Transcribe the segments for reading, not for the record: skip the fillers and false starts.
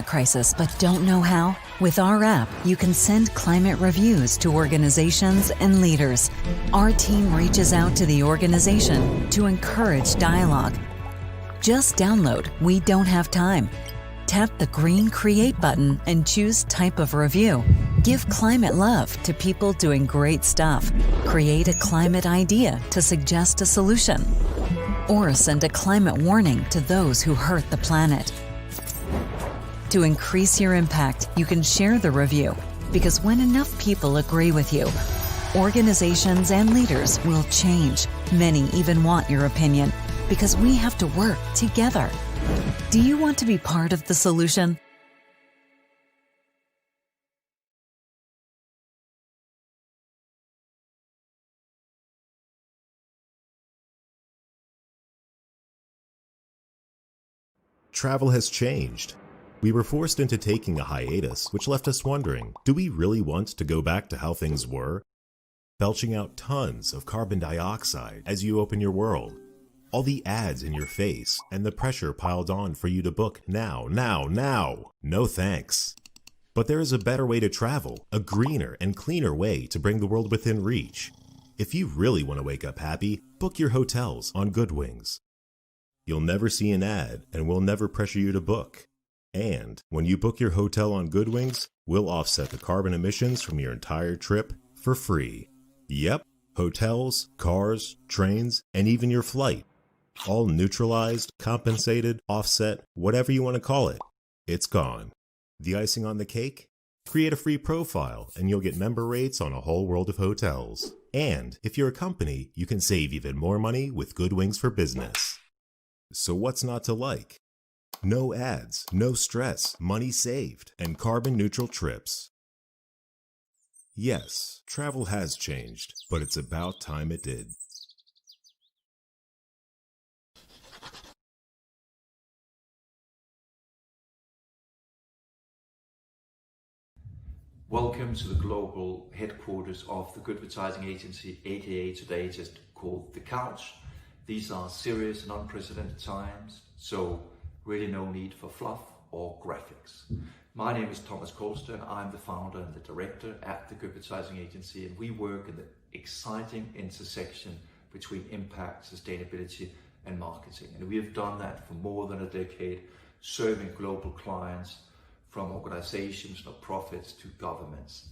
crisis but don't know how? With our app, you can send climate reviews to organizations and leaders. Our team reaches out to the organization to encourage dialogue. Just download We Don't Have Time. Tap the green Create button and choose Type of Review. Give climate love to people doing great stuff. Create a climate idea to suggest a solution. Or send a climate warning to those who hurt the planet. To increase your impact, you can share the review, because when enough people agree with you, organizations and leaders will change. Many even want your opinion, because we have to work together. Do you want to be part of the solution? Travel has changed. We were forced into taking a hiatus, which left us wondering, do we really want to go back to how things were? Belching out tons of carbon dioxide as you open your world. All the ads in your face and the pressure piled on for you to book now. No thanks. But there is a better way to travel, a greener and cleaner way to bring the world within reach. If you really want to wake up happy, book your hotels on Goodwings. You'll never see an ad and we'll never pressure you to book. And when you book your hotel on Goodwings, we'll offset the carbon emissions from your entire trip for free. Yep, hotels, cars, trains, and even your flight. All neutralized, compensated, offset, whatever you want to call it. It's gone. The icing on the cake? Create a free profile and you'll get member rates on a whole world of hotels. And if you're a company, you can save even more money with Goodwings for Business. So what's not to like? No ads, no stress, money saved, and carbon-neutral trips. Yes, travel has changed, but it's about time it did. Welcome to the global headquarters of the Goodadvertising agency, aka today just called The Couch. These are serious and unprecedented times, so really no need for fluff or graphics. My name is Møller-Holst and I'm the founder and the director at the Goodadvertising agency, and we work in the exciting intersection between impact, sustainability and marketing. And we have done that for more than a decade, serving global clients from organizations, non-profits to governments.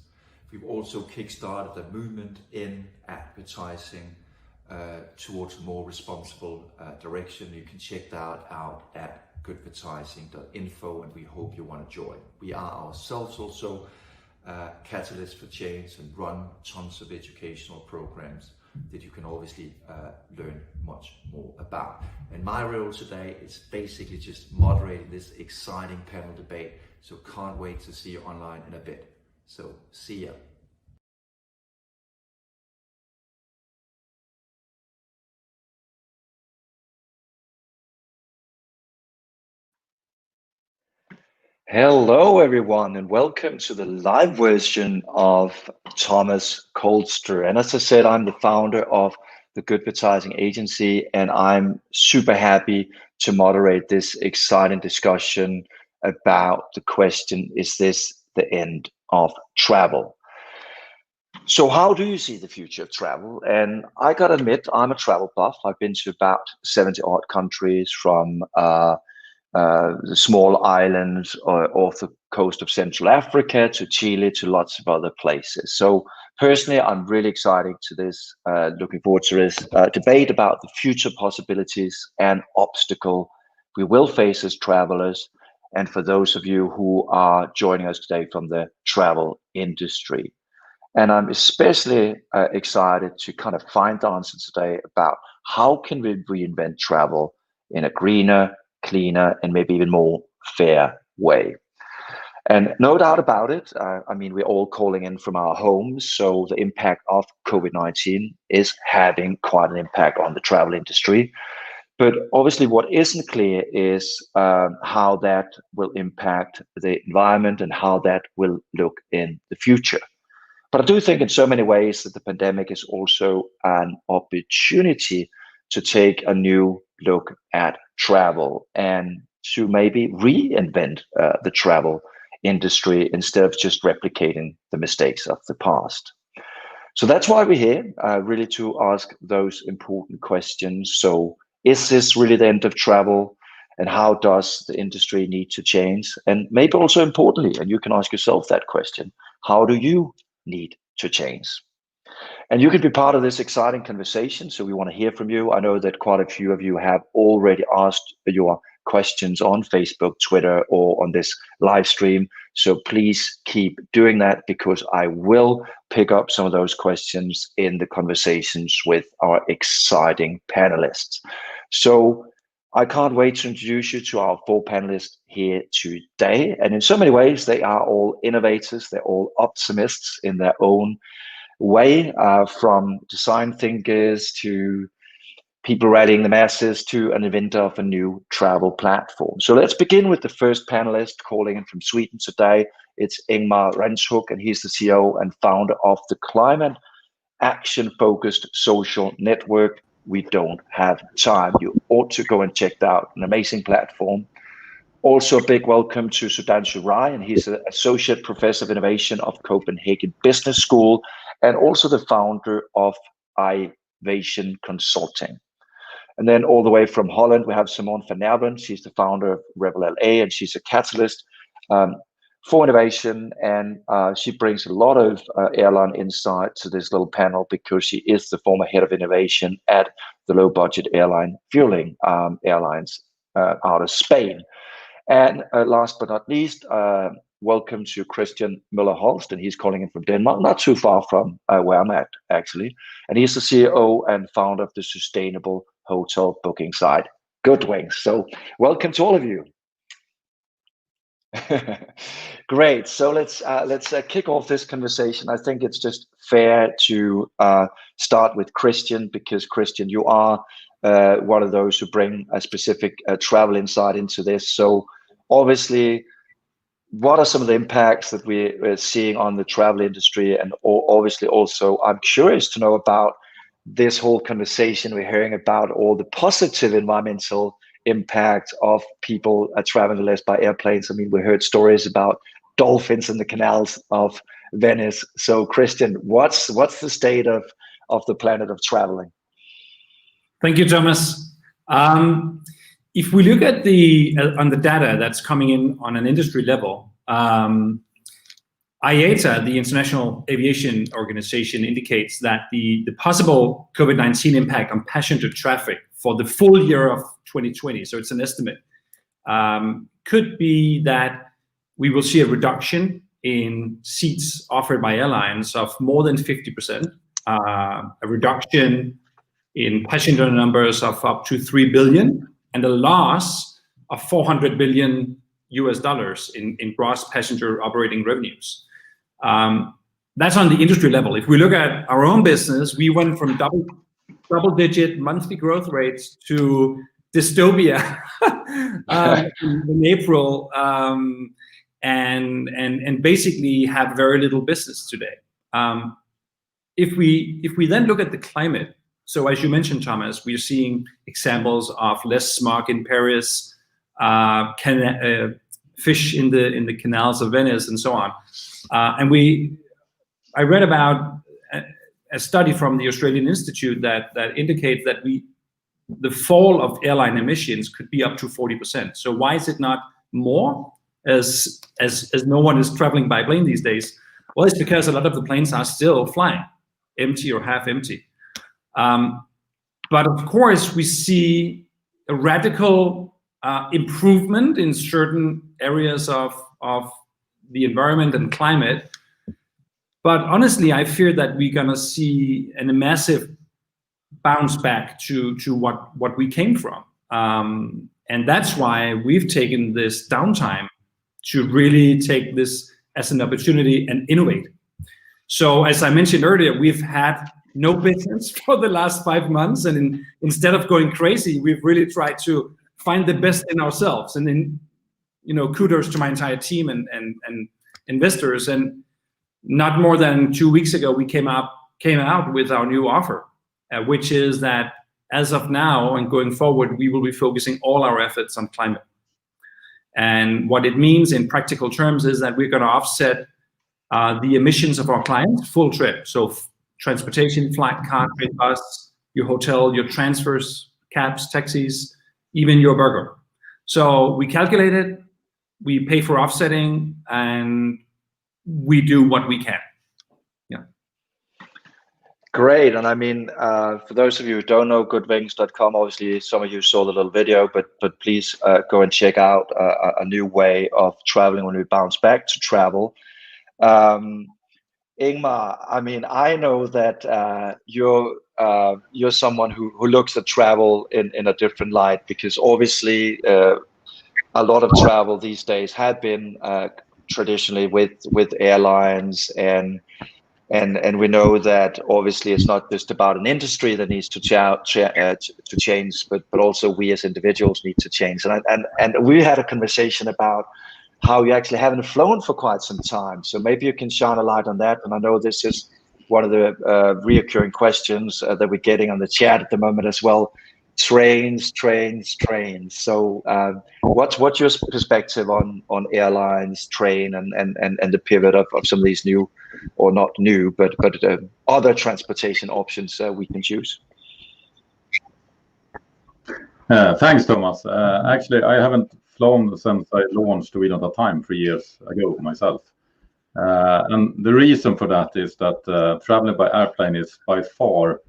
We've also kickstarted a movement in advertising towards a more responsible direction. You can check that out at goodadvertising.info, and we hope you want to join. We are ourselves also catalysts for change and run tons of educational programs that you can obviously learn much more about. And my role today is basically just moderating this exciting panel debate, so can't wait to see you online in a bit. So see ya. Hello, everyone, and welcome to the live version of Møller-Holst. And as I said, I'm the founder of the Goodadvertising agency, and I'm super happy to moderate this exciting discussion about the question, is this the end of travel? So how do you see the future of travel? And I gotta admit, I'm a travel buff. I've been to about 70 odd countries, from the small islands off the coast of Central Africa to Chile to lots of other places. So personally, I'm really excited to this, looking forward to this debate about the future possibilities and obstacle we will face as travelers, and for those of you who are joining us today from the travel industry. And I'm especially excited to kind of find the answer today about how can we reinvent travel in a greener, cleaner, and maybe even more fair way. And no doubt about it, I mean, we're all calling in from our homes, so the impact of COVID-19 is having quite an impact on the travel industry. But obviously what isn't clear is how that will impact the environment and how that will look in the future. But I do think in so many ways that the pandemic is also an opportunity to take a new look at travel and to maybe reinvent the travel industry instead of just replicating the mistakes of the past. So that's why we're here, really to ask those important questions. So is this really the end of travel? And how does the industry need to change? And maybe also importantly, and you can ask yourself that question, how do you need to change? And you can be part of this exciting conversation. So we want to hear from you. I know that quite a few of you have already asked your questions on Facebook, Twitter, or on this live stream. So please keep doing that, because I will pick up some of those questions in the conversations with our exciting panelists. So I can't wait to introduce you to our 4 panelists here today. And in so many ways, they are all innovators. They're all optimists in their own way, from design thinkers to people rallying the masses to an inventor of a new travel platform. So let's begin with the first panelist, calling in from Sweden today. It's Ingmar Renshuk, and he's the CEO and founder of the climate action-focused social network We Don't Have Time. You ought to go and check that out. An amazing platform. Also a big welcome to Sudhanshu Rai, and he's an associate professor of innovation of Copenhagen Business School, and also the founder of envision Consulting. And then all the way from Holland, we have Simone van Nerven. She's the founder of Rebel LA, and she's a catalyst for innovation. And she brings a lot of airline insight to this little panel, because she is the former head of innovation at the low-budget airline Fueling Airlines out of Spain. And last but not least, welcome to Christian Møller-Holst, and he's calling in from Denmark, not too far from where I'm at, actually. And he's the CEO and founder of the sustainable hotel booking site, Goodwings. So welcome to all of you. Great. So let's kick off this conversation. I think it's just fair to start with Christian, because Christian, you are one of those who bring a specific travel insight into this. So obviously, what are some of the impacts that we're seeing on the travel industry? And obviously also, I'm curious to know about this whole conversation we're hearing about all the positive environmental impact of people traveling less by airplanes. I mean, we heard stories about dolphins in the canals of Venice. So Christian, what's the state of the planet of traveling? Thank you, Thomas. If we look at on the data that's coming in on an industry level, IATA, the International Aviation Organization, indicates that the possible COVID-19 impact on passenger traffic for the full year of 2020, so it's an estimate, could be that we will see a reduction in seats offered by airlines of more than 50%, a reduction in passenger numbers of up to 3 billion, and a loss of $400 billion in gross passenger operating revenues. That's on the industry level. If we look at our own business, we went from double-digit monthly growth rates to dystopia in April, and basically have very little business today. If we then look at the climate, so as you mentioned, Thomas, we are seeing examples of less smog in Paris, fish in the canals of Venice, and so on. I read about a study from the Australian Institute that indicates that the fall of airline emissions could be up to 40%. So why is it not more, as no one is traveling by plane these days? Well, it's because a lot of the planes are still flying, empty or half empty. But of course, we see a radical improvement in certain areas of the environment and climate. But honestly, I fear that we're gonna see a massive bounce back to what we came from. And that's why we've taken this downtime to really take this as an opportunity and innovate. So as I mentioned earlier, we've had no business for the last 5 months, and instead of going crazy, we've really tried to find the best in ourselves. And then, kudos to my entire team and investors. And not more than 2 weeks ago, we came out with our new offer, which is that as of now and going forward, we will be focusing all our efforts on climate. And what it means in practical terms is that we're going to offset the emissions of our clients full trip. So transportation, flight, car, train, bus, your hotel, your transfers, cabs, taxis, even your burger. So we calculate it, we pay for offsetting, and we do what we can. Yeah. Great. And I mean, for those of you who don't know Goodwings.com, obviously some of you saw the little video, but please go and check out a new way of traveling when we bounce back to travel. Ingmar, I mean, I know that you're someone who looks at travel in a different light, because obviously a lot of travel these days had been traditionally with airlines, and we know that obviously it's not just about an industry that needs to change, but also we as individuals need to change. And we had a conversation about how you actually haven't flown for quite some time. So maybe you can shine a light on that. And I know this is one of the reoccurring questions that we're getting on the chat at the moment as well. Trains. So what's your perspective on airlines, train, and the pivot of some of these new, or not new, but other transportation options we can choose? Thanks, Thomas. Actually, I haven't flown since I launched We Don't Have Time 3 years ago myself. And the reason for that is that traveling by airplane is by far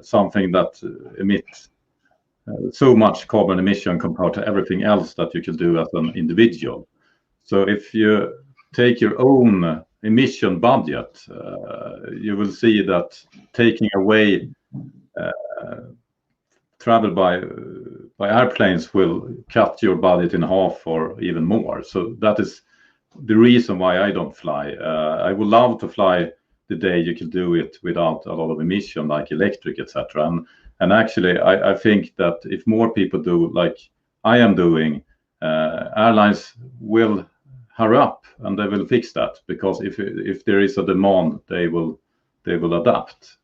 something that emits so much carbon emission compared to everything else that you can do as an individual. So if you take your own emission budget, you will see that taking away travel by airplanes will cut your budget in half or even more. So that is the reason why I don't fly. I would love to fly the day you can do it without a lot of emission, like electric, etc. And actually, I think that if more people do like I am doing, airlines will hurry up and they will fix that, because if there is a demand, they will adapt.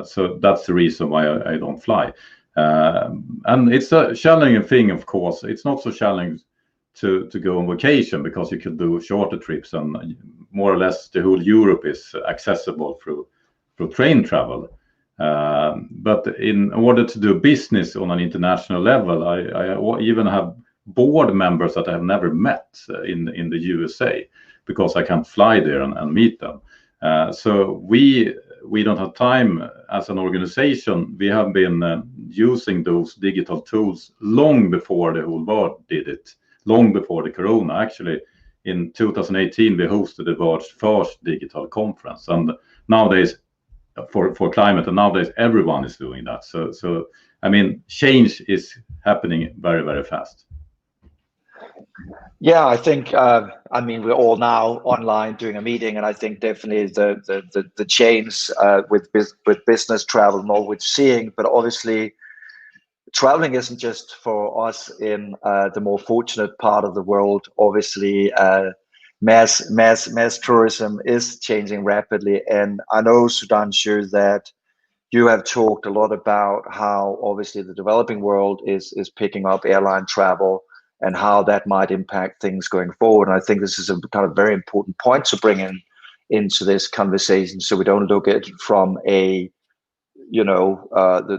So that's the reason why I don't fly. And it's a challenging thing, of course. It's not so challenging to go on vacation, because you could do shorter trips, and more or less the whole Europe is accessible through train travel. But in order to do business on an international level, I even have board members that I have never met in the USA, because I can't fly there and meet them. So we don't have time as an organization. We have been using those digital tools long before the whole world did it, long before the corona. Actually, in 2018, we hosted the world's first digital conference. And nowadays, for climate, and nowadays everyone is doing that. So I mean, change is happening very, very fast. Yeah, I think I mean, we're all now online doing a meeting, and I think definitely the change with business travel and all we're seeing. But obviously, traveling isn't just for us in the more fortunate part of the world. Obviously, mass tourism is changing rapidly, and I know, Sudhanshu, that you have talked a lot about how obviously the developing world is picking up airline travel, and how that might impact things going forward. And I think this is a kind of very important point to bring into this conversation, so we don't look at it from a, you know,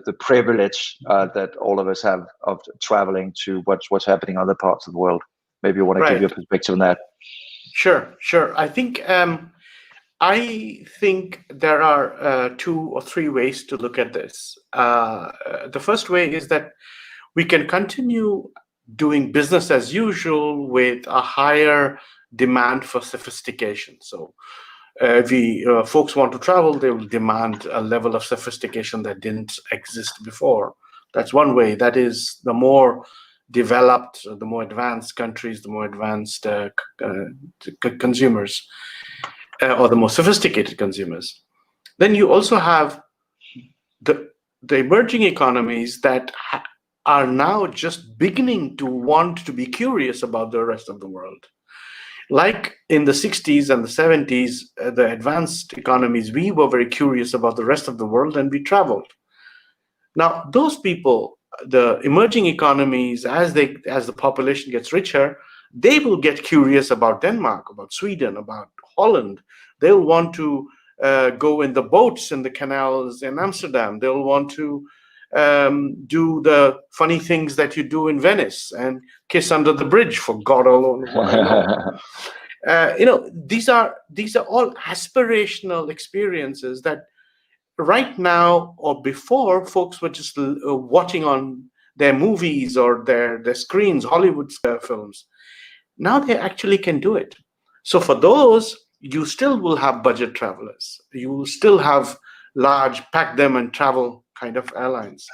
the privilege that all of us have of traveling to what's happening in other parts of the world. Maybe you want to give your perspective on that. Sure. I think there are 2 or 3 ways to look at this. The first way is that we can continue doing business as usual with a higher demand for sophistication. So if folks want to travel, they will demand a level of sophistication that didn't exist before. That's one way. That is, the more developed, the more advanced countries, the more advanced consumers, or the more sophisticated consumers. Then you also have the emerging economies that are now just beginning to want to be curious about the rest of the world. Like in the 60s and the 70s, the advanced economies, we were very curious about the rest of the world, and we traveled. Now, those people the emerging economies, as the population gets richer, they will get curious about Denmark, about Sweden, about Holland. They'll want to go in the boats in the canals in Amsterdam. They'll want to do the funny things that you do in Venice and kiss under the bridge, for God alone what I know. These are all aspirational experiences that right now or before folks were just watching on their movies or their screens, Hollywood films. Now they actually can do it. So for those, you still will have budget travelers. You will still have large pack them and travel kind of airlines.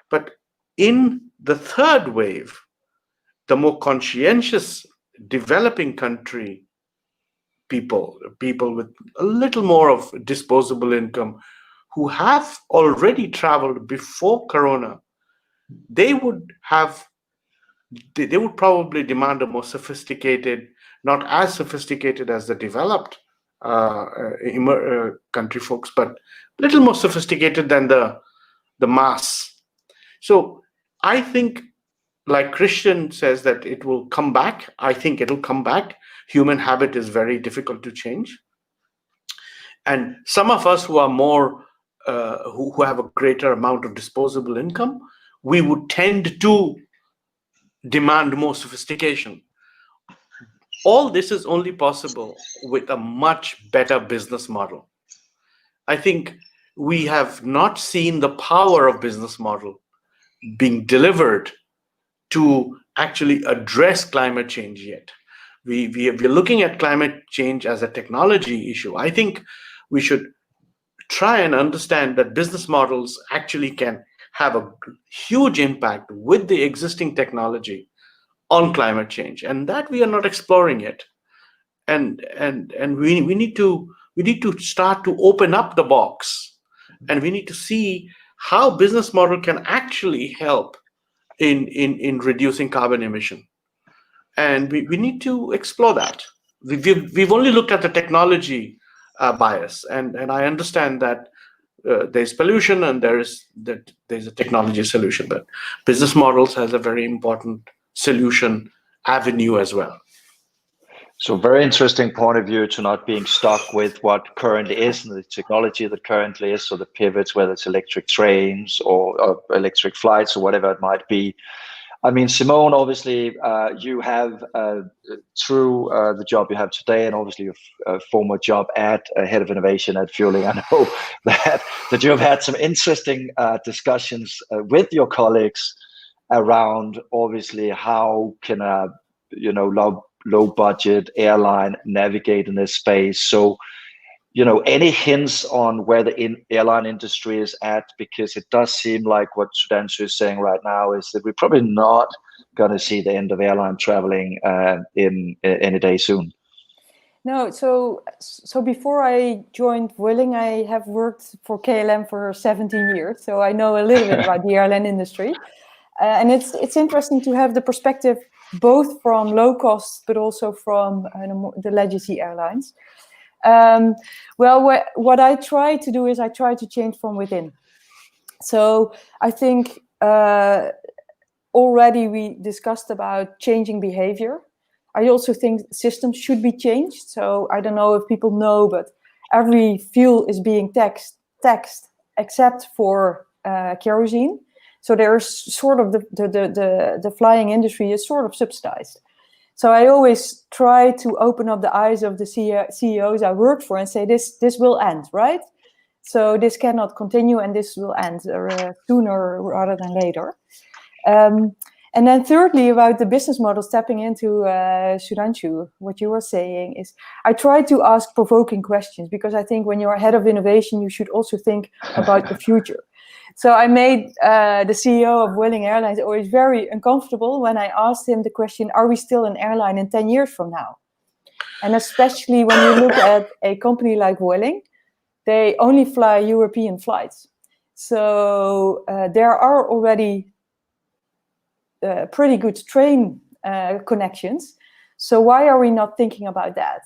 But in the third wave, the more conscientious developing country people with a little more of disposable income, who have already traveled before Corona, they would probably demand a more sophisticated, not as sophisticated as the developed country folks, but a little more sophisticated than the mass. So I think, like Christian says, that it will come back. I think it'll come back. Human habit is very difficult to change. And some of us who are more, who have a greater amount of disposable income, we would tend to demand more sophistication. All this is only possible with a much better business model. I think we have not seen the power of business model being delivered to actually address climate change yet. We're looking at climate change as a technology issue. I think we should try and understand that business models actually can have a huge impact with the existing technology on climate change, and that we are not exploring yet. And we need to start to open up the box, and we need to see how business model can actually help in reducing carbon emission. And we need to explore that. We've only looked at the technology bias, and I understand that there's pollution and there's a technology solution, but business models has a very important solution avenue as well. So very interesting point of view, to not being stuck with what currently is and the technology that currently is, so the pivots, whether it's electric trains or electric flights or whatever it might be. I mean, Simone, obviously you have, through the job you have today, and obviously your former job at Head of Innovation at Fueling, I know that you have had some interesting discussions with your colleagues around, obviously, how can a low budget airline navigate in this space. So, any hints on where the airline industry is at? Because it does seem like what Sudhanshu is saying right now is that we're probably not going to see the end of airline traveling in any day soon. No, so before I joined Vueling, I have worked for KLM for 17 years, so I know a little bit about the airline industry. And it's interesting to have the perspective both from low cost, but also from the legacy airlines. What I try to do is I try to change from within. So I think already we discussed about changing behavior. I also think systems should be changed. So I don't know if people know, but every fuel is being taxed except for kerosene. So there's sort of the flying industry is sort of subsidized. So I always try to open up the eyes of the CEOs I work for and say, this will end, right? So this cannot continue and this will end sooner rather than later. And then thirdly, about the business model, stepping into Sudhanshu, what you were saying is, I try to ask provoking questions, because I think when you're head of innovation, you should also think about the future. So I made the CEO of Vueling Airlines always very uncomfortable when I asked him the question, are we still an airline in 10 years from now? And especially when you look at a company like Vueling, they only fly European flights. So there are already pretty good train connections. So why are we not thinking about that?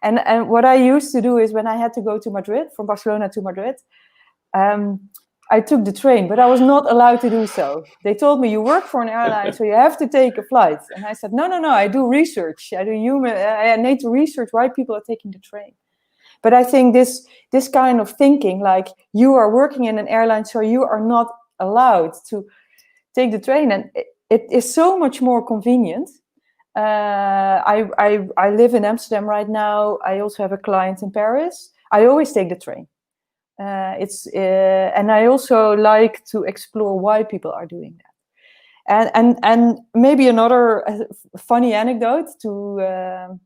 And what I used to do is, when I had to go to Madrid, from Barcelona to Madrid, I took the train, but I was not allowed to do so. They told me, you work for an airline, so you have to take a flight. And I said, no, I do research. I need to research why people are taking the train. But I think this kind of thinking, like you are working in an airline, so you are not allowed to take the train. And it is so much more convenient. I live in Amsterdam right now. I also have a client in Paris. I always take the train. And I also like to explore why people are doing that. And maybe another funny anecdote to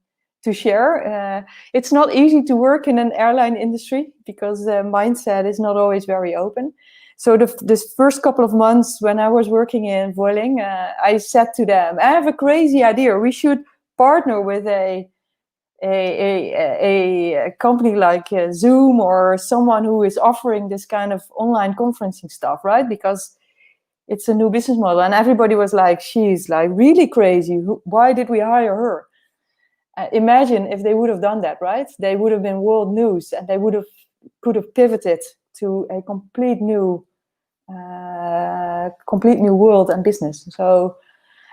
share. It's not easy to work in an airline industry because the mindset is not always very open. So this first couple of months when I was working in Vueling, I said to them, I have a crazy idea. We should partner with a company like Zoom or someone who is offering this kind of online conferencing stuff, right? Because it's a new business model. And everybody was like, she's like really crazy. Why did we hire her? Imagine if they would have done that, right? They would have been world news and they could have pivoted to a complete new world and business. So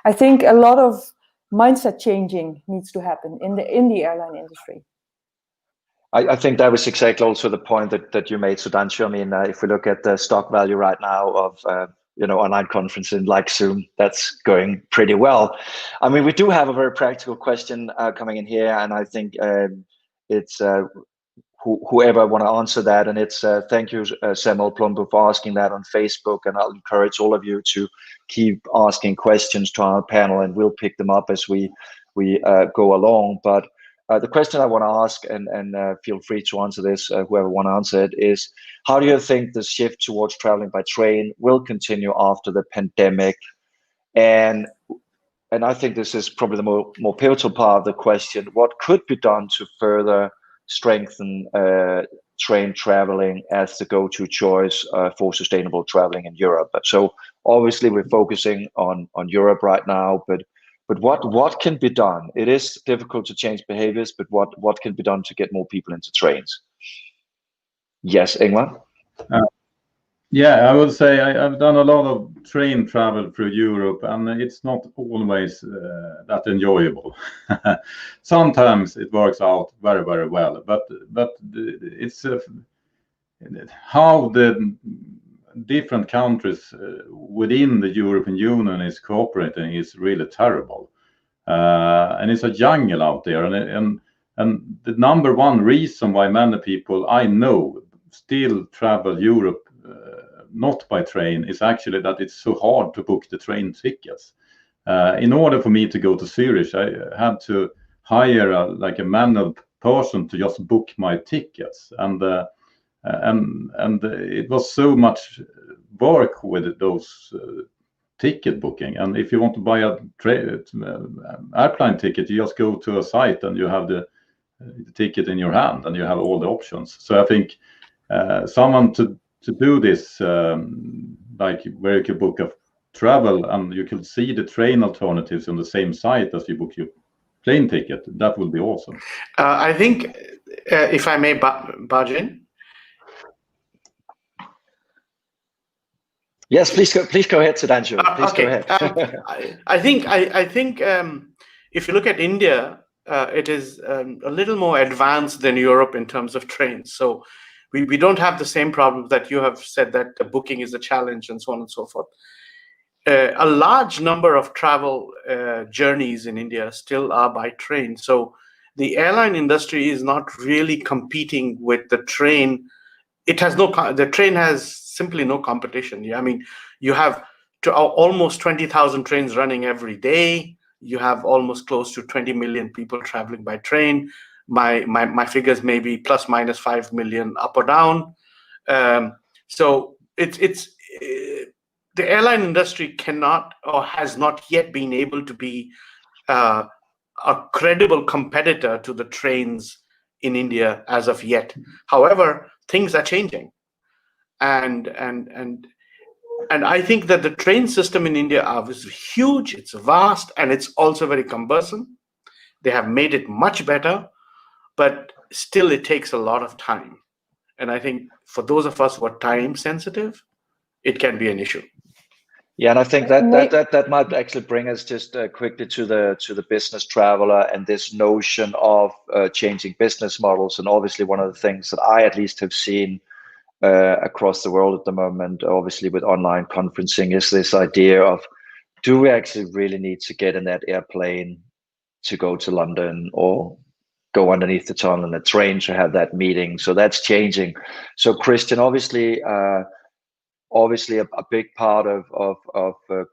I think a lot of mindset changing needs to happen in the airline industry. I think that was exactly also the point that you made, Sudhanshu. I mean, if we look at the stock value right now of online conferencing like Zoom, that's going pretty well. I mean, we do have a very practical question coming in here, and I think it's whoever want to answer that, and it's thank you, Samuel Plumbo, for asking that on Facebook, and I'll encourage all of you to keep asking questions to our panel, and we'll pick them up as we go along. But the question I want to ask, and feel free to answer this, whoever want to answer it, is how do you think the shift towards traveling by train will continue after the pandemic? And I think this is probably the more pivotal part of the question. What could be done to further strengthen train traveling as the go-to choice for sustainable traveling in Europe? So obviously we're focusing on Europe right now, but what can be done? It is difficult to change behaviors, but what can be done to get more people into trains? Yes, Ingmar? Yeah, I would say I've done a lot of train travel through Europe, and it's not always that enjoyable. Sometimes it works out very, very well, but it's how the different countries within the European Union is cooperating is really terrible, and it's a jungle out there. And the number one reason why many people I know still travel Europe not by train is actually that it's so hard to book the train tickets. In order for me to go to Zurich, I had to hire a manual person to just book my tickets, and it was so much work with those ticket booking. And if you want to buy a airplane ticket, you just go to a site and you have the ticket in your hand and you have all the options. So I think someone to do this, like where you can book a travel and you can see the train alternatives on the same site as you book your plane ticket, that would be awesome. I think, if I may barge in. Yes, please go ahead, Sudhanshu. Please okay. Go ahead. I think if you look at India, it is a little more advanced than Europe in terms of trains. So we don't have the same problem that you have said, that the booking is a challenge and so on and so forth. A large number of travel journeys in India still are by train. So the airline industry is not really competing with the train. The train has simply no competition. I mean, you have almost 20,000 trains running every day. You have almost close to 20 million people traveling by train. My figures may be plus minus 5 million up or down. So it's the airline industry cannot or has not yet been able to be a credible competitor to the trains in India as of yet. However, things are changing, and I think that the train system in India is huge, it's vast, and it's also very cumbersome. They have made it much better, but still it takes a lot of time. And I think for those of us who are time sensitive, it can be an issue. Yeah, and I think that might actually bring us just quickly to the business traveler and this notion of changing business models. And obviously, one of the things that I at least have seen across the world at the moment, obviously with online conferencing, is this idea of, do we actually really need to get in that airplane to go to London, or go underneath the tunnel in a train to have that meeting? So that's changing. So Christian, obviously a big part of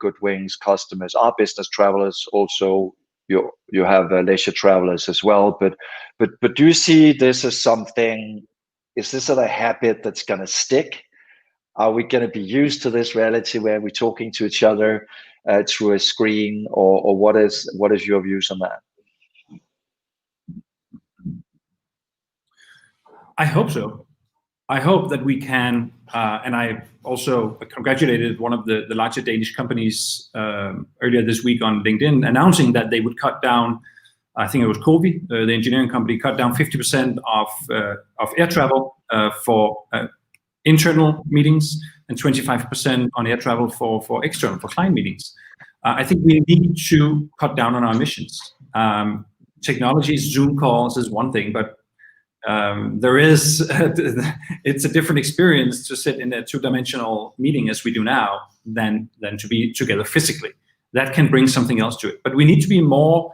Goodwings customers are business travelers. Also, you have leisure travelers as well. But do you see this as something? Is this a habit that's going to stick? Are we going to be used to this reality where we're talking to each other through a screen, or what is your views on that? I hope so. I hope that we can, and I also congratulated one of the larger Danish companies earlier this week on LinkedIn, announcing that they would cut down, I think it was Covi, the engineering company, cut down 50% of air travel for internal meetings, and 25% on air travel for external, for client meetings. I think we need to cut down on our emissions. Technologies, Zoom calls is one thing, but it's a different experience to sit in a two-dimensional meeting as we do now than to be together physically. That can bring something else to it. But we need to be more,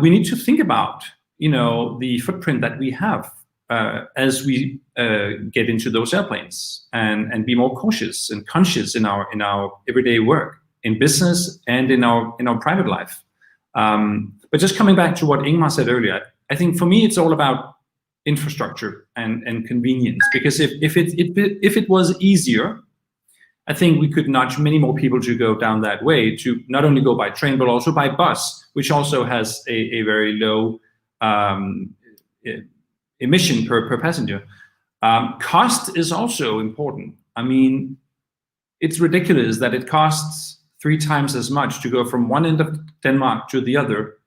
we need to think about, the footprint that we have as we get into those airplanes, and be more cautious and conscious in our everyday work, in business and in our private life. But just coming back to what Ingmar said earlier, I think for me it's all about infrastructure and convenience, because if it was easier, I think we could nudge many more people to go down that way, to not only go by train but also by bus, which also has a very low emission per passenger. Cost is also important. I mean, it's ridiculous that it costs 3 times as much to go from one end of Denmark to the other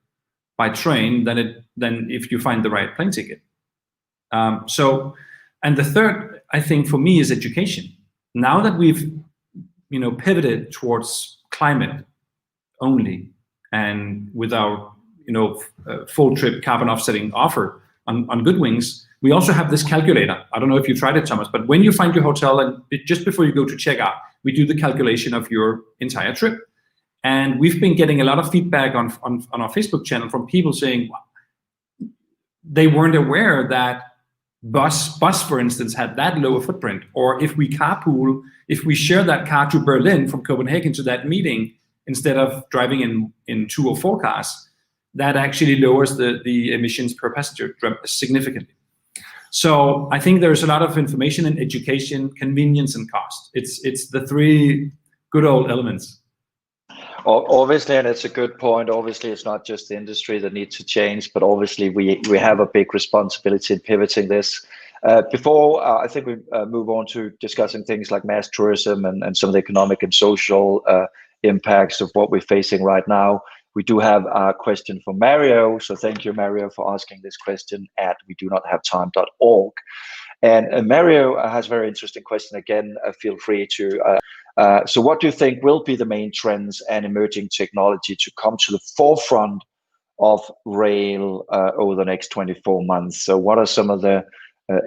by train than if you find the right plane ticket. And the third, I think, for me, is education. Now that we've pivoted towards climate only, and with our full trip carbon offsetting offer on Goodwings, we also have this calculator. I don't know if you tried it, Thomas, but when you find your hotel, and just before you go to check out, we do the calculation of your entire trip. And we've been getting a lot of feedback on our Facebook channel from people saying they weren't aware that bus, for instance, had that lower footprint. Or if we carpool, if we share that car to Berlin from Copenhagen to that meeting, instead of driving in 2 or 4 cars, that actually lowers the emissions per passenger significantly. So I think there's a lot of information and education, convenience, and cost. It's the 3 good old elements. Obviously, and it's a good point. Obviously, it's not just the industry that needs to change, but obviously we have a big responsibility in pivoting this. Before I think we move on to discussing things like mass tourism and some of the economic and social impacts of what we're facing right now, we do have a question from Mario. So thank you, Mario, for asking this question at wedonothavetime.org. And Mario has a very interesting question. Again, feel free to. So what do you think will be the main trends and emerging technology to come to the forefront of rail over the next 24 months? So what are some of the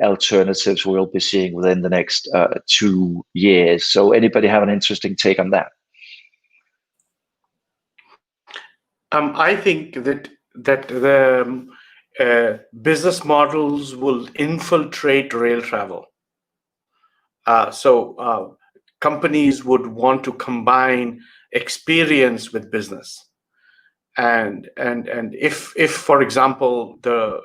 alternatives we'll be seeing within the next 2 years? So anybody have an interesting take on that? I think that the business models will infiltrate rail travel. So companies would want to combine experience with business, and if for example the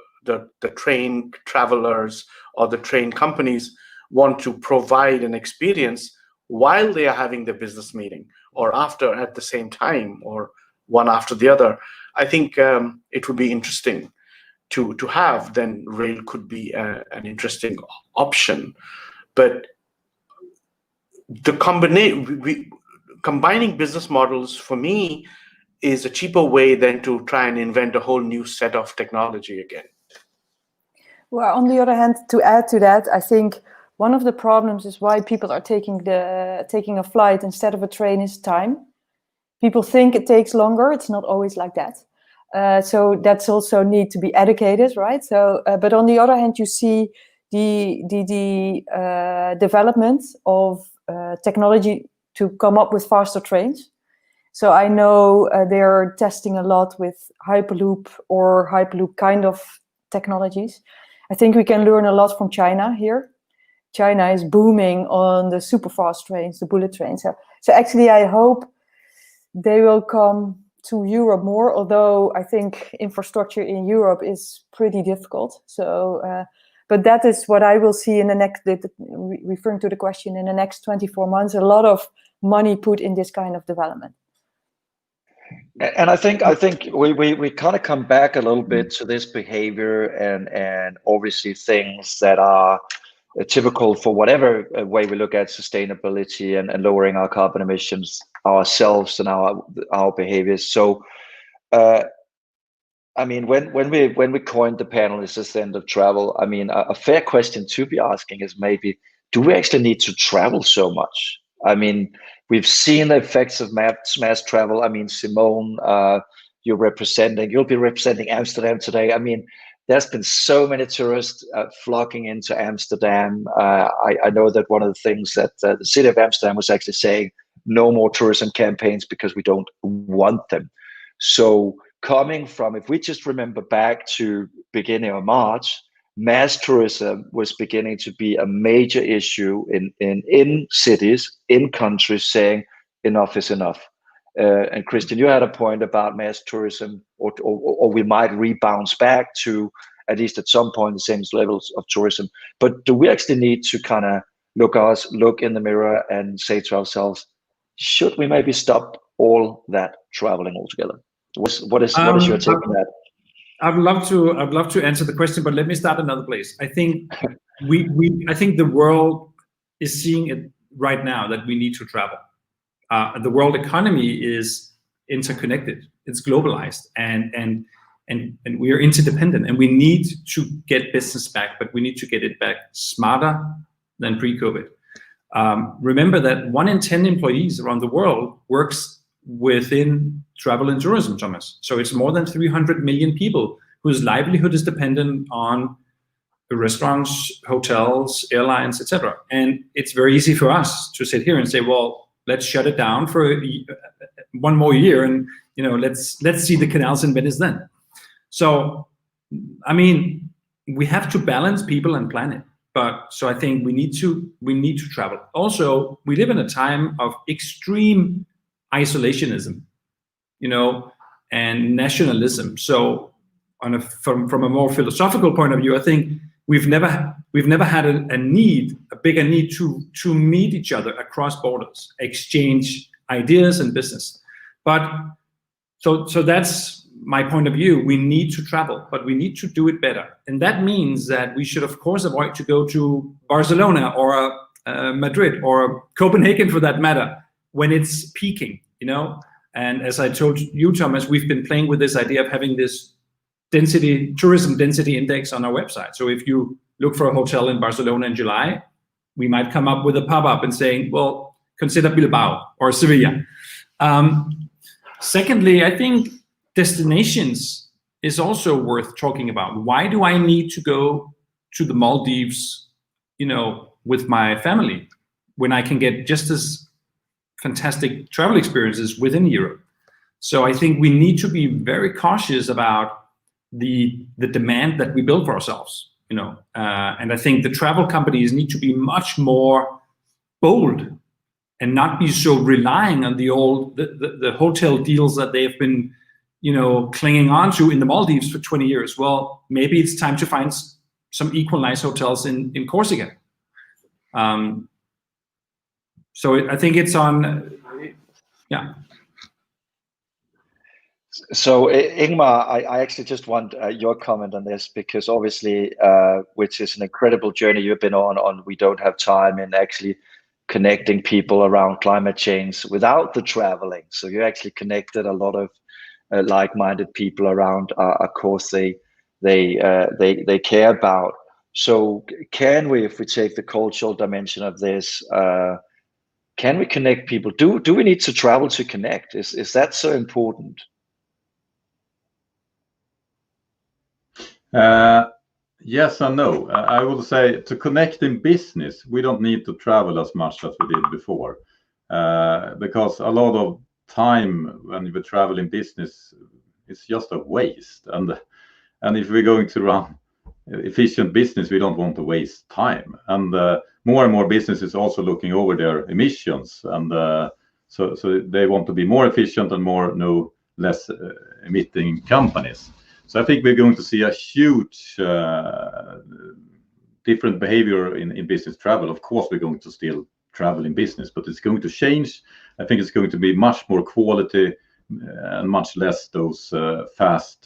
train travelers or the train companies want to provide an experience while they are having the business meeting, or after, at the same time, or one after the other, I think it would be interesting to have. Then rail could be an interesting option. But the combining business models, for me, is a cheaper way than to try and invent a whole new set of technology again. Well, on the other hand, to add to that, I think one of the problems is why people are taking a flight instead of a train is time. People think it takes longer. It's not always like that. So that's also need to be educated, right? So, but on the other hand, you see the development of technology to come up with faster trains. So I know they're testing a lot with Hyperloop or Hyperloop kind of technologies. I think we can learn a lot from China here. China is booming on the super fast trains, the bullet trains. So actually, I hope they will come to Europe more, although I think infrastructure in Europe is pretty difficult. So, but that is what I will see in the next, referring to the question, in the next 24 months, a lot of money put in this kind of development. And I think we kind of come back a little bit to this behavior and obviously things that are typical for whatever way we look at sustainability and lowering our carbon emissions ourselves and our behaviors. So, I mean, when we coined the panelists as the end of travel, I mean, a fair question to be asking is maybe, do we actually need to travel so much? I mean, we've seen the effects of mass travel. I mean, Simone, you'll be representing Amsterdam today. I mean, there's been so many tourists flocking into Amsterdam. I know that one of the things that the city of Amsterdam was actually saying, no more tourism campaigns because we don't want them. So coming from, if we just remember back to beginning of March, mass tourism was beginning to be a major issue in cities, in countries, saying enough is enough. And Christian, you had a point about mass tourism, or we might rebound back to at least at some point the same levels of tourism. But do we actually need to kind of look in the mirror and say to ourselves, should we maybe stop all that traveling altogether? What is your take on that? I'd love to answer the question, but let me start another place. I think I think the world is seeing it right now that we need to travel. The world economy is interconnected, it's globalized, and we are interdependent, and we need to get business back, but we need to get it back smarter than pre-COVID. Remember that 1 in 10 employees around the world works within travel and tourism, Thomas. So it's more than 300 million people whose livelihood is dependent on restaurants, hotels, airlines, etc. And it's very easy for us to sit here and say, well, let's shut it down for one more year, and let's see the canals in Venice then. So, I mean, we have to balance people and planet. But so I think we need to travel. Also, we live in a time of extreme isolationism, and nationalism. So, from a more philosophical point of view, I think we've never had a bigger need to meet each other across borders, exchange ideas and business. But so that's my point of view. We need to travel, but we need to do it better, and that means that we should, of course, avoid to go to Barcelona or Madrid or Copenhagen, for that matter, when it's peaking. And as I told you, Thomas, we've been playing with this idea of having this tourism density index on our website. So if you look for a hotel in Barcelona in July, we might come up with a pop-up and saying, well, consider Bilbao or Sevilla. Secondly, I think destinations is also worth talking about. Why do I need to go to the Maldives, with my family, when I can get just as fantastic travel experiences within Europe? So I think we need to be very cautious about the demand that we build for ourselves, and I think the travel companies need to be much more bold and not be so relying on the hotel deals that they've been clinging on to in the Maldives for 20 years. Well, maybe it's time to find some equal nice hotels in Corsica. So I think it's on, yeah. So Ingmar, I actually just want your comment on this, because obviously, which is an incredible journey you've been on We Don't Have Time, and actually connecting people around climate change without the traveling. So you actually connected a lot of like-minded people around a cause they care about. So can we, if we take the cultural dimension of this, can we connect people? Do we need to travel to connect? Is that so important? Yes and no. I would say to connect in business, we don't need to travel as much as we did before, because a lot of time when we travel in business is just a waste. And if we're going to run efficient business, we don't want to waste time. And more businesses also looking over their emissions, and so they want to be more efficient and less emitting companies. So I think we're going to see a huge different behavior in business travel. Of course, we're going to still travel in business, but it's going to change. I think it's going to be much more quality and much less those fast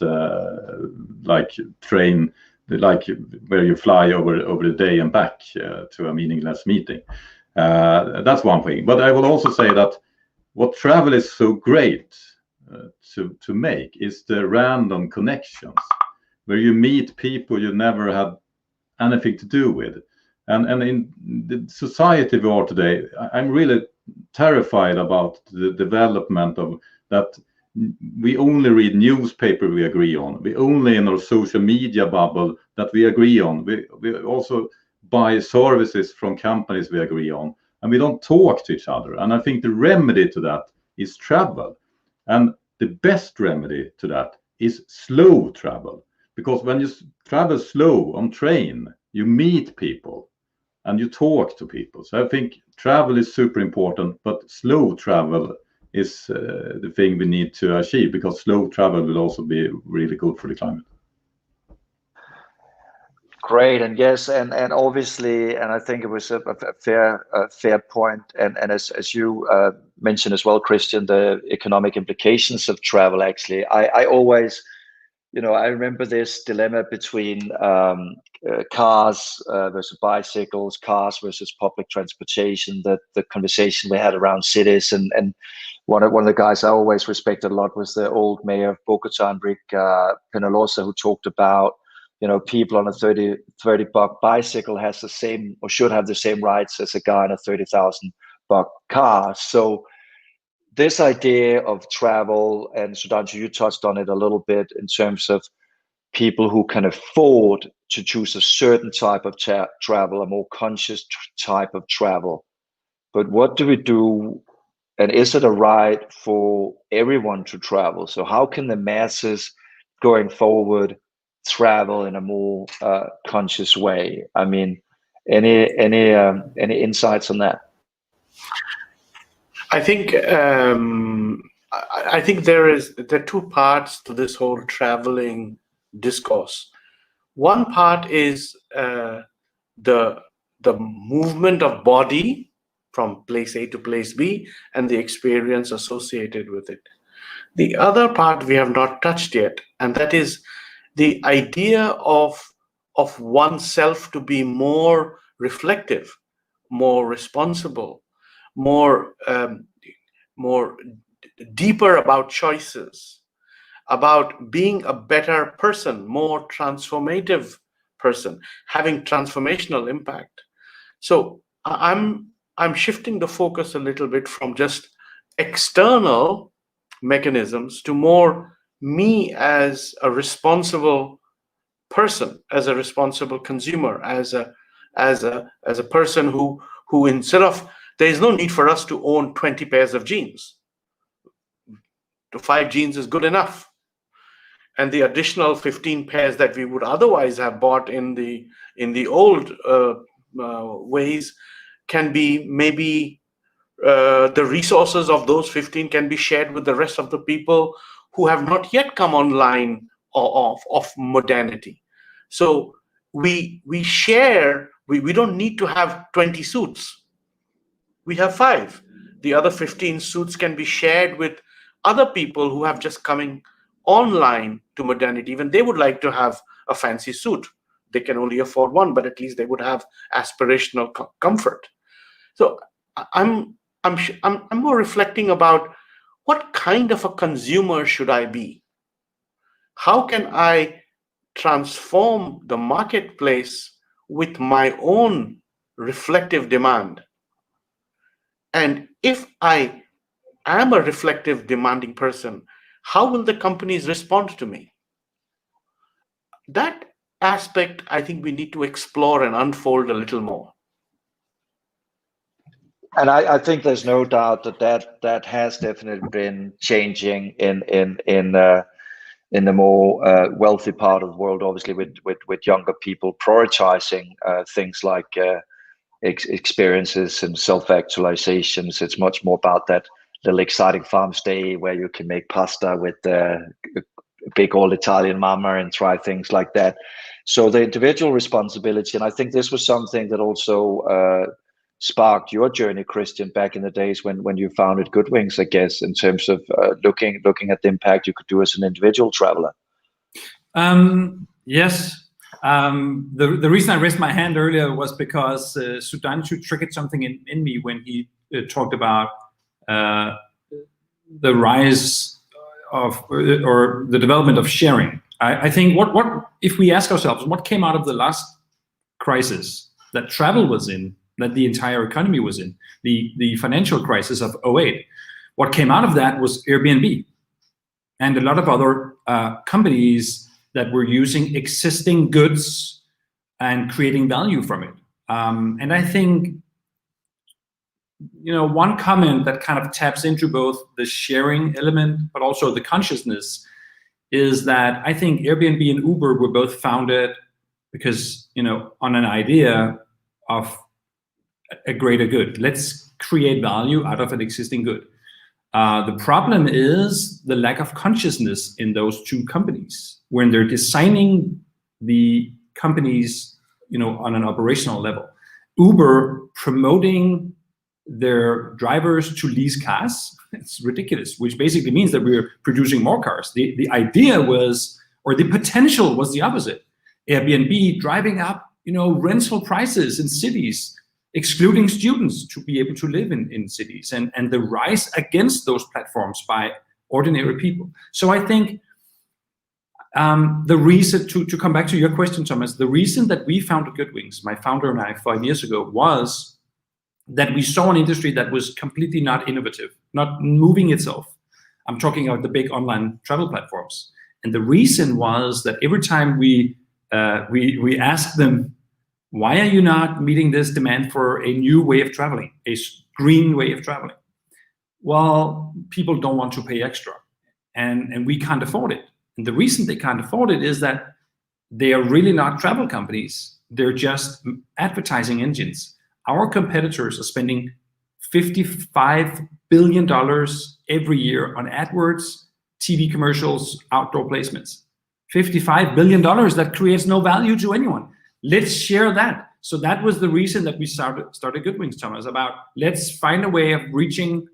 like train, like where you fly over the day and back to a meaningless meeting. That's one thing. But I will also say that what travel is so great to make is the random connections, where you meet people you never had anything to do with. And in the society we are today, I'm really terrified about the development of that. We only read newspaper we agree on. We only in our social media bubble that we agree on. We also buy services from companies we agree on, and we don't talk to each other. And I think the remedy to that is travel. And the best remedy to that is slow travel, because when you travel slow on train, you meet people and you talk to people. So I think travel is super important, but slow travel is the thing we need to achieve, because slow travel will also be really good for the climate. Great, and yes, and obviously, and I think it was a fair point, and as you mentioned as well, Christian, the economic implications of travel. Actually, I always, I remember this dilemma between cars versus bicycles, cars versus public transportation. The conversation we had around cities, and one of the guys I always respected a lot was the old mayor of Bogota, Enrique Peñalosa, who talked about, people on a $30 bicycle has the same, or should have the same rights as a guy in a $30,000 car. So this idea of travel, and Sudhanshu, you touched on it a little bit in terms of people who can afford to choose a certain type of travel, a more conscious type of travel. But what do we do? And is it a right for everyone to travel? So how can the masses going forward travel in a more conscious way? I mean, any insights on that? I think there are two parts to this whole traveling discourse. One part is the movement of body from place A to place B and the experience associated with it. The other part we have not touched yet, and that is the idea of oneself to be more reflective, more responsible, more deeper about choices, about being a better person, more transformative person, having transformational impact. So I'm shifting the focus a little bit from just external mechanisms to more me as a responsible person, as a responsible consumer, as a person who instead of, there is no need for us to own 20 pairs of jeans. 5 jeans is good enough. And the additional 15 pairs that we would otherwise have bought in the old ways can be maybe the resources of those 15 can be shared with the rest of the people who have not yet come online of modernity. So we share, we don't need to have 20 suits. We have 5. The other 15 suits can be shared with other people who have just coming online to modernity. Even they would like to have a fancy suit. They can only afford one, but at least they would have aspirational comfort. So I'm more reflecting about what kind of a consumer should I be? How can I transform the marketplace with my own reflective demand. And if I am a reflective, demanding person, how will the companies respond to me? That aspect, I think we need to explore and unfold a little more. And I think there's no doubt that has definitely been changing in the more wealthy part of the world, obviously with younger people prioritizing things like experiences and self-actualizations. It's much more about that little exciting farm stay where you can make pasta with a big old Italian mama and try things like that. So the individual responsibility, and I think this was something that also sparked your journey, Christian, back in the days when you founded Goodwings, I guess, in terms of looking at the impact you could do as an individual traveler. Yes. The reason I raised my hand earlier was because Sudhanshu triggered something in me when he talked about the rise of or the development of sharing. I think what if we ask ourselves what came out of the last crisis that travel was in, that the entire economy was in, the financial crisis of 2008. What came out of that was Airbnb and a lot of other companies that were using existing goods and creating value from it. And I think, one comment that kind of taps into both the sharing element, but also the consciousness, is that I think Airbnb and Uber were both founded because, on an idea of a greater good. Let's create value out of an existing good. The problem is the lack of consciousness in those two companies when they're designing the companies, on an operational level. Uber promoting their drivers to lease cars, it's ridiculous, which basically means that we're producing more cars. The idea was, or the potential was the opposite. Airbnb driving up, rental prices in cities, excluding students to be able to live in cities, and the rise against those platforms by ordinary people. So I think the reason, to come back to your question, Thomas, the reason that we founded Goodwings, my founder and I 5 years ago, was that we saw an industry that was completely not innovative, not moving itself. I'm talking about the big online travel platforms. And the reason was that every time we asked them, why are you not meeting this demand for a new way of traveling, a green way of traveling? Well, people don't want to pay extra, and we can't afford it. And the reason they can't afford it is that they are really not travel companies. They're just advertising engines. Our competitors are spending $55 billion every year on AdWords, TV commercials, outdoor placements. $55 billion that creates no value to anyone. Let's share that. So that was the reason that we started Goodwings, Thomas, about let's find a way of reaching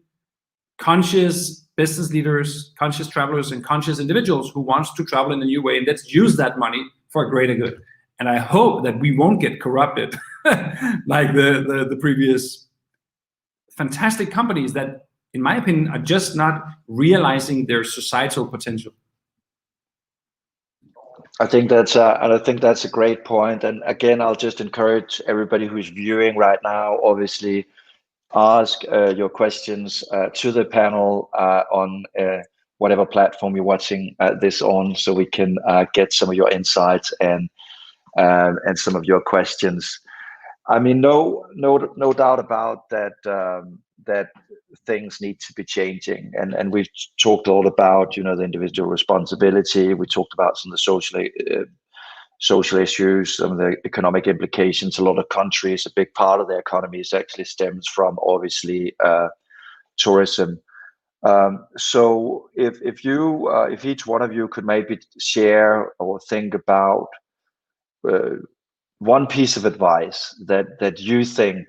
conscious business leaders, conscious travelers, and conscious individuals who wants to travel in a new way, and let's use that money for a greater good. And I hope that we won't get corrupted like the previous fantastic companies that, in my opinion, are just not realizing their societal potential. I think that's a great point. And again, I'll just encourage everybody who's viewing right now, obviously, ask your questions to the panel on whatever platform you're watching this on, so we can get some of your insights and some of your questions. I mean, no doubt about that. That things need to be changing, and we've talked a lot about the individual responsibility. We talked about some of the social issues, some of the economic implications. A lot of countries, a big part of their economies actually stems from obviously tourism. So if each one of you could maybe share or think about one piece of advice that you think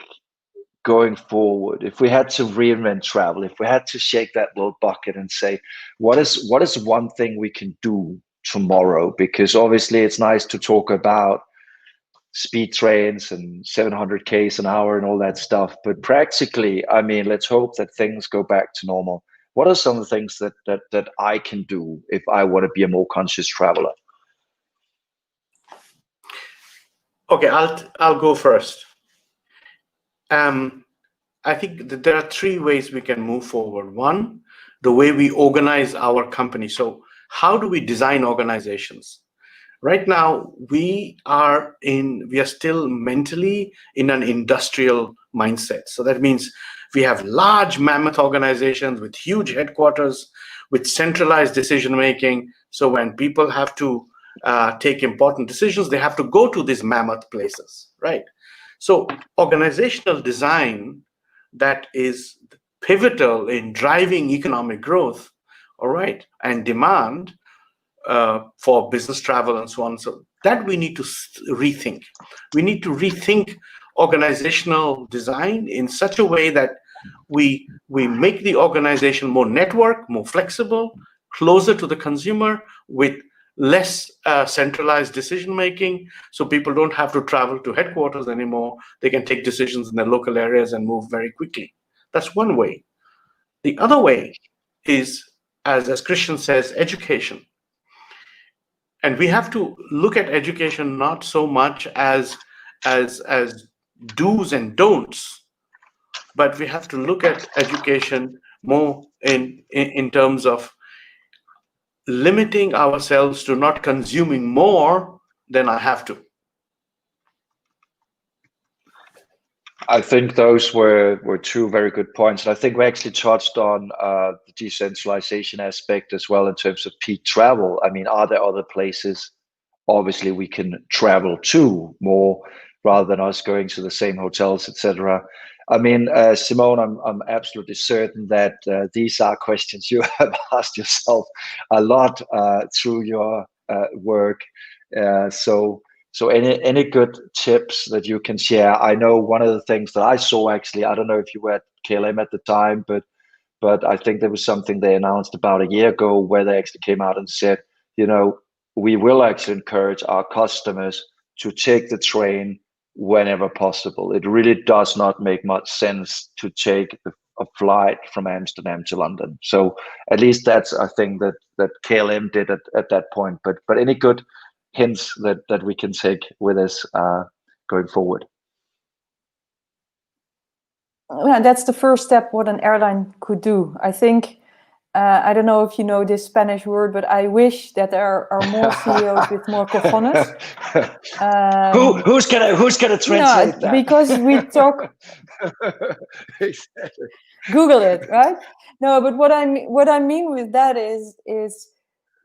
going forward, if we had to reinvent travel, if we had to shake that little bucket and say, what is one thing we can do tomorrow? Because obviously it's nice to talk about speed trains and 700 k's an hour and all that stuff, but practically, I mean, let's hope that things go back to normal. What are some of the things that I can do if I want to be a more conscious traveler? Okay, I'll go first. I think that there are three ways we can move forward. One, the way we organize our company. So how do we design organizations? Right now, we are still mentally in an industrial mindset. So that means we have large mammoth organizations with huge headquarters, with centralized decision-making. So when people have to take important decisions, they have to go to these mammoth places, right? So organizational design that is pivotal in driving economic growth, all right, and demand for business travel and so on. So that we need to rethink. We need to rethink organizational design in such a way that we make the organization more network, more flexible, closer to the consumer, with less centralized decision making, so people don't have to travel to headquarters anymore. They can take decisions in their local areas and move very quickly. That's one way. The other way is, as Christian says, education. And we have to look at education not so much as do's and don'ts, but we have to look at education more in terms of limiting ourselves to not consuming more than I have to. I think those were two very good points. And I think we actually touched on the decentralization aspect as well in terms of peak travel. I mean, are there other places obviously we can travel to more rather than us going to the same hotels, etc.? I mean, Simone, I'm absolutely certain that these are questions you have asked yourself a lot through your work. So any good tips that you can share? I know one of the things that I saw, actually, I don't know if you were at KLM at the time, but I think there was something they announced about a year ago where they actually came out and said, you know, we will actually encourage our customers to take the train whenever possible. It really does not make much sense to take a flight from Amsterdam to London. So at least that's a thing that KLM did at that point. But any good hints that we can take with us going forward? Yeah, that's the first step what an airline could do. I think, I don't know if you know this Spanish word, but I wish that there are more CEOs with more cojones. Who's gonna translate that? Because we talk. Exactly. Google it, right? No, but what I mean with that is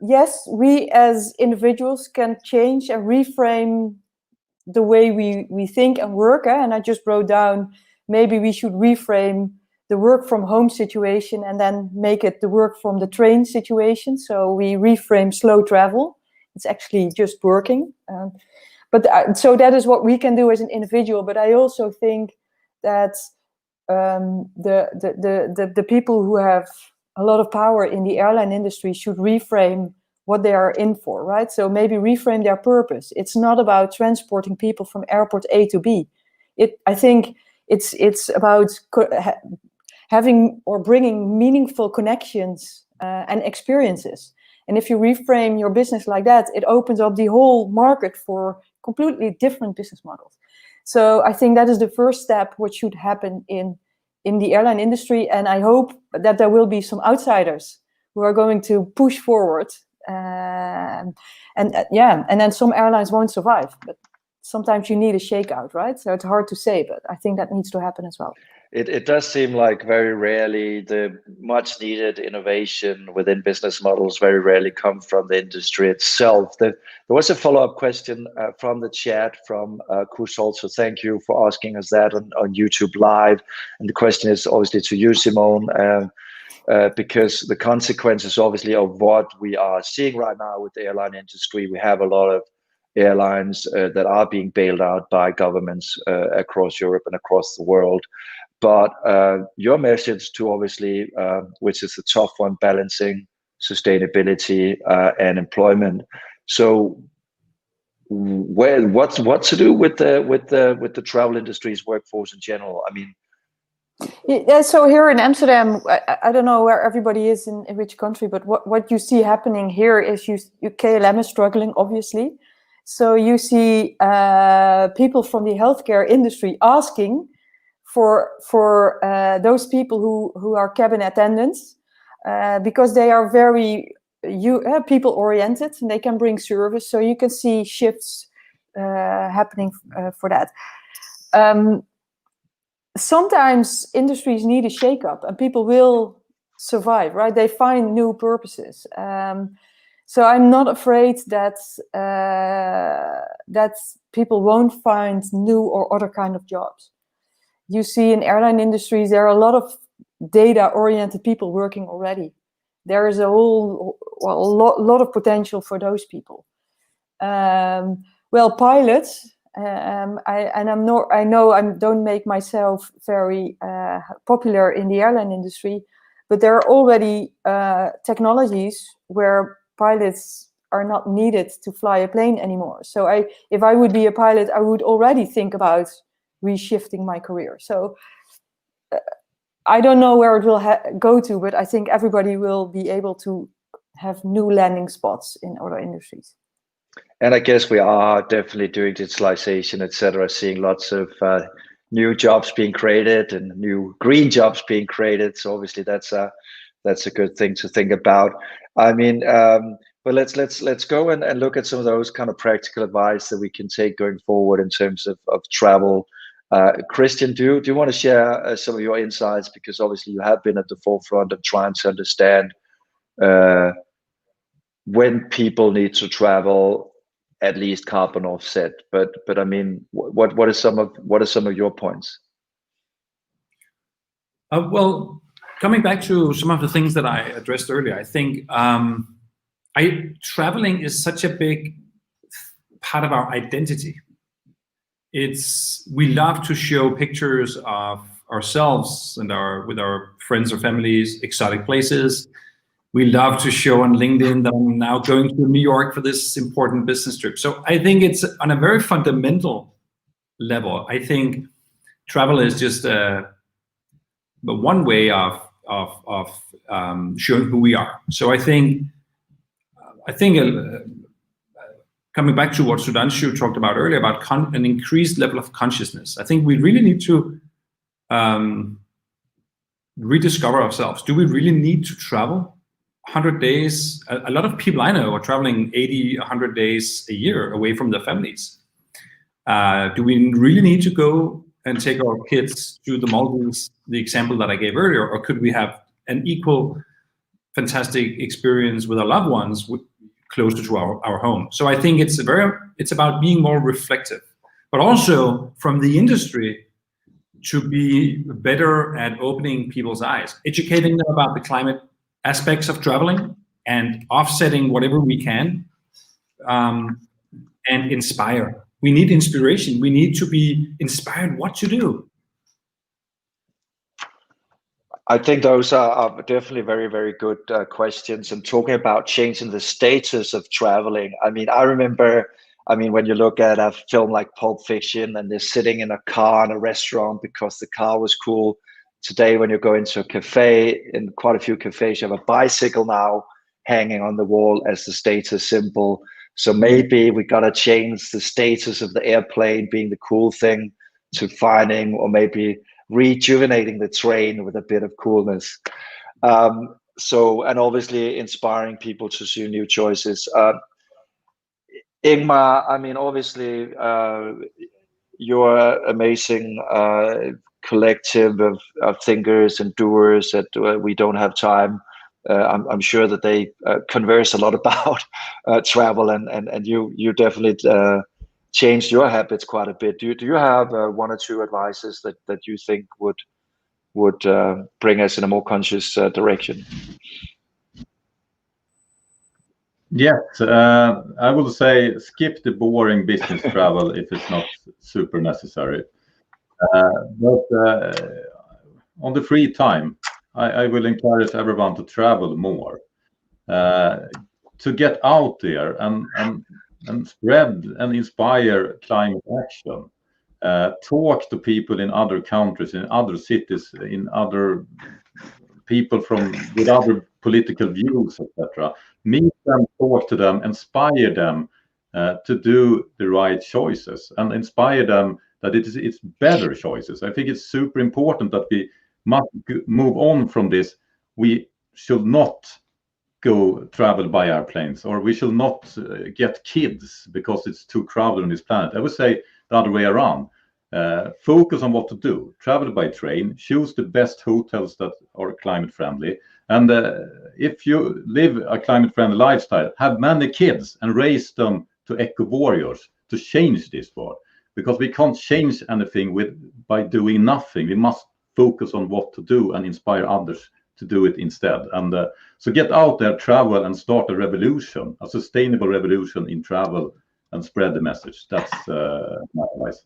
yes, we as individuals can change and reframe the way we think and work. And I just wrote down, maybe we should reframe the work from home situation and then make it the work from the train situation. So we reframe slow travel. It's actually just working. So that is what we can do as an individual. But I also think that the people who have a lot of power in the airline industry should reframe what they are in for, right? So maybe reframe their purpose. It's not about transporting people from airport A to B. I think it's about having or bringing meaningful connections and experiences. And if you reframe your business like that, it opens up the whole market for completely different business models. So I think that is the first step what should happen in the airline industry. And I hope that there will be some outsiders who are going to push forward. And then some airlines won't survive. But sometimes you need a shakeout, right? So it's hard to say, but I think that needs to happen as well. It does seem like very rarely the much needed innovation within business models very rarely come from the industry itself. There was a follow-up question from the chat from Kushal, so thank you for asking us that on YouTube Live. And the question is obviously to you, Simone, because the consequences obviously of what we are seeing right now with the airline industry, we have a lot of airlines that are being bailed out by governments across Europe and across the world. But your message to obviously, which is a tough one, balancing sustainability and employment. So, what's to do with the travel industry's workforce in general? I mean, yeah. So here in Amsterdam, I don't know where everybody is in which country, but what you see happening here is KLM is struggling, obviously. So you see people from the healthcare industry asking for those people who are cabin attendants, because they are very people oriented and they can bring service. So you can see shifts happening for that. Sometimes industries need a shake-up and people will survive, right? They find new purposes. So I'm not afraid that that people won't find new or other kind of jobs. You see in airline industries, there are a lot of data-oriented people working already. There is a lot of potential for those people. Well, pilots, I know I don't make myself very popular in the airline industry, but there are already technologies where pilots are not needed to fly a plane anymore. So if I would be a pilot, I would already think about reshifting my career. So I don't know where it will go to, but I think everybody will be able to have new landing spots in other industries. And I guess we are definitely doing digitalization, etc., seeing lots of new jobs being created and new green jobs being created. So obviously that's a good thing to think about. I mean, but let's go and look at some of those kind of practical advice that we can take going forward in terms of travel. Christian, do you want to share some of your insights, because obviously you have been at the forefront of trying to understand when people need to travel, at least carbon offset. But I mean, what are some of your points? Well, coming back to some of the things that I addressed earlier, I think traveling is such a big part of our identity. We love to show pictures of ourselves and with our friends or families, exotic places. We love to show on LinkedIn that I'm now going to New York for this important business trip. So I think it's on a very fundamental level. I think travel is just one way of showing who we are. So I think coming back to what Sudhanshu talked about earlier about an increased level of consciousness, I think we really need to rediscover ourselves. Do we really need to travel 100 days? A lot of people I know are traveling 80, 100 days a year away from their families. Do we really need to go and take our kids to the Maldives, the example that I gave earlier, or could we have an equal fantastic experience with our loved ones closer to our home? So I think it's about being more reflective, but also from the industry to be better at opening people's eyes, educating them about the climate aspects of traveling and offsetting whatever we can, and inspire. We need inspiration. We need to be inspired what to do. I think those are definitely very, very good questions. And talking about changing the status of traveling, I mean, I remember, when you look at a film like Pulp Fiction and they're sitting in a car in a restaurant because the car was cool. Today, when you go into a cafe, in quite a few cafes, you have a bicycle now hanging on the wall as the status symbol. So maybe we got to change the status of the airplane being the cool thing to finding, or maybe rejuvenating the train with a bit of coolness. And obviously inspiring people to see new choices. Ingmar, obviously you're amazing collective of thinkers and doers that we don't have time. I'm sure that they converse a lot about travel, and you definitely changed your habits quite a bit. Do you have one or two advices that you think would bring us in a more conscious direction? Yes, I will say skip the boring business travel if it's not super necessary. But on the free time, I will encourage everyone to travel more, to get out there and spread and inspire climate action. Talk to people in other countries, in other cities, in other people with other political views, etc. Meet them, talk to them, inspire them to do the right choices and inspire them that it's better choices. I think it's super important that we must move on from this. We should not go travel by airplanes, or we should not get kids because it's too crowded on this planet. I would say the other way around. Focus on what to do. Travel by train. Choose the best hotels that are climate friendly. And if you live a climate friendly lifestyle, have many kids and raise them to eco warriors to change this world. Because we can't change anything by doing nothing. We must focus on what to do and inspire others to do it instead. And so get out there, travel, and start a revolution, a sustainable revolution in travel, and spread the message. That's my advice.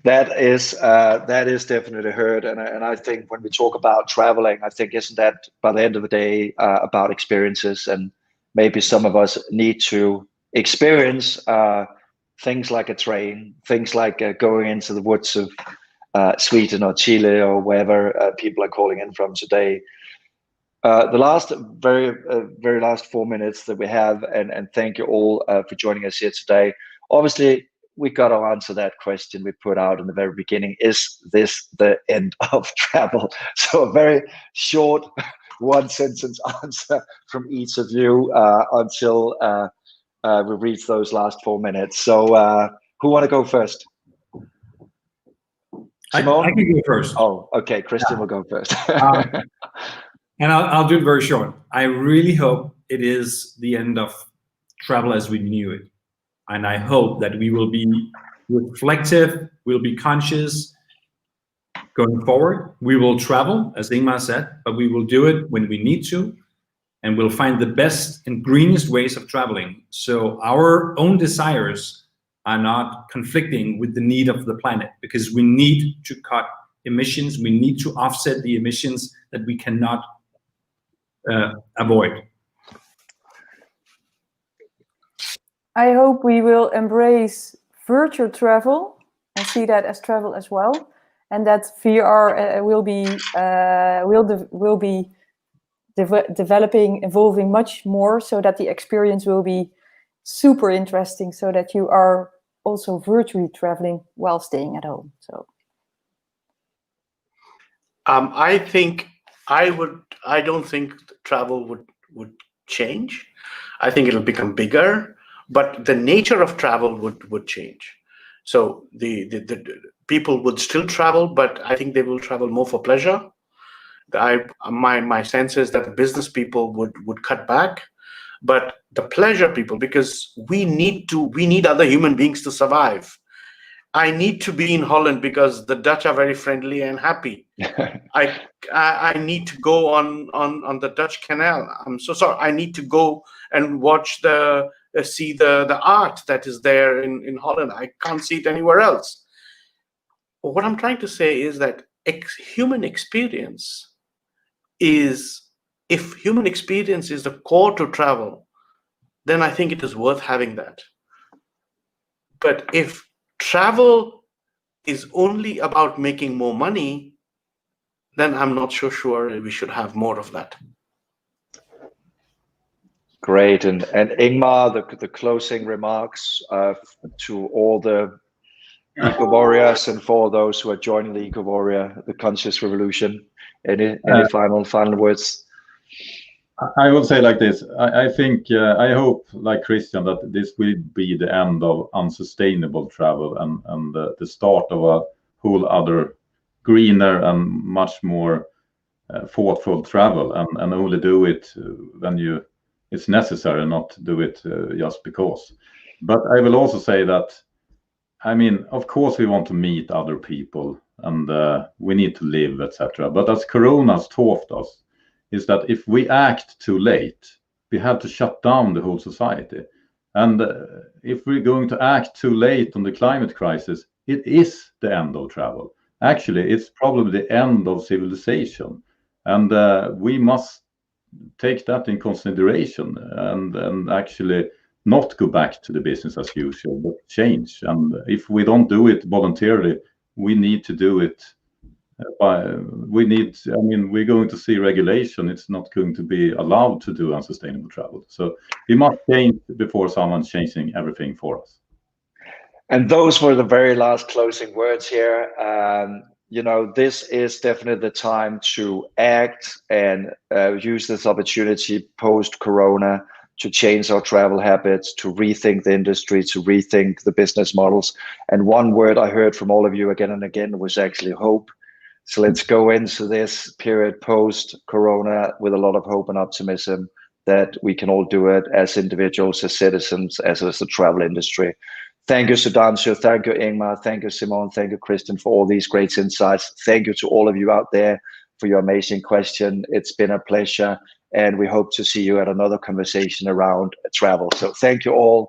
That is definitely heard, and I think when we talk about traveling, I think isn't that by the end of the day about experiences, and maybe some of us need to experience things like a train, things like going into the woods of Sweden or Chile or wherever people are calling in from today. The last very last 4 minutes that we have, and thank you all for joining us here today. Obviously, we got to answer that question we put out in the very beginning. Is this the end of travel? So a very short one sentence answer from each of you until we reach those last 4 minutes. So who want to go first? I can go first. Oh, okay. Christian will go first. And I'll do it very short. I really hope it is the end of travel as we knew it. And I hope that we will be reflective, we'll be conscious going forward. We will travel, as Ingmar said, but we will do it when we need to. And we'll find the best and greenest ways of traveling. So our own desires are not conflicting with the need of the planet, because we need to cut emissions. We need to offset the emissions that we cannot avoid. I hope we will embrace virtual travel and see that as travel as well, and that VR will be developing, evolving much more, so that the experience will be super interesting, so that you are also virtually traveling while staying at home. So I don't think travel would change. I think it'll become bigger, but the nature of travel would change. So the people would still travel, but I think they will travel more for pleasure. My sense is that the business people would cut back, but the pleasure people, because we need other human beings to survive. I need to be in Holland because the Dutch are very friendly and happy. I need to go on the Dutch canal. I'm so sorry. I need to go and watch see the art that is there in Holland. I can't see it anywhere else. What I'm trying to say is that human experience is, if human experience is the core to travel, then I think it is worth having that. But if travel is only about making more money, then I'm not so sure we should have more of that. Great. And Ingmar, the closing remarks to all the Eco Warriors and for those who are joining the Eco Warrior, the Conscious Revolution. Any final words? I will say like this. I think, I hope, like Christian, that this will be the end of unsustainable travel and the start of a whole other greener and much more thoughtful travel, and only do it when it's necessary, not do it just because. But I will also say that, I mean, of course we want to meet other people and we need to live, etc. But as Corona's taught us, is that if we act too late, we have to shut down the whole society. And if we're going to act too late on the climate crisis, it is the end of travel. Actually, it's probably the end of civilization. And we must take that in consideration and actually not go back to the business as usual, but change. And if we don't do it voluntarily, we need to do it we need, I mean, we're going to see regulation. It's not going to be allowed to do unsustainable travel. So we must change before someone's changing everything for us. And those were the very last closing words here. You know, this is definitely the time to act and use this opportunity post-corona to change our travel habits, to rethink the industry, to rethink the business models. And one word I heard from all of you again and again was actually hope. So let's go into this period post-corona with a lot of hope and optimism that we can all do it as individuals, as citizens, as a travel industry. Thank you, Sudhanshu. Thank you, Ingmar. Thank you, Simone. Thank you, Kristen, for all these great insights. Thank you to all of you out there for your amazing question. It's been a pleasure, and we hope to see you at another conversation around travel. So thank you all.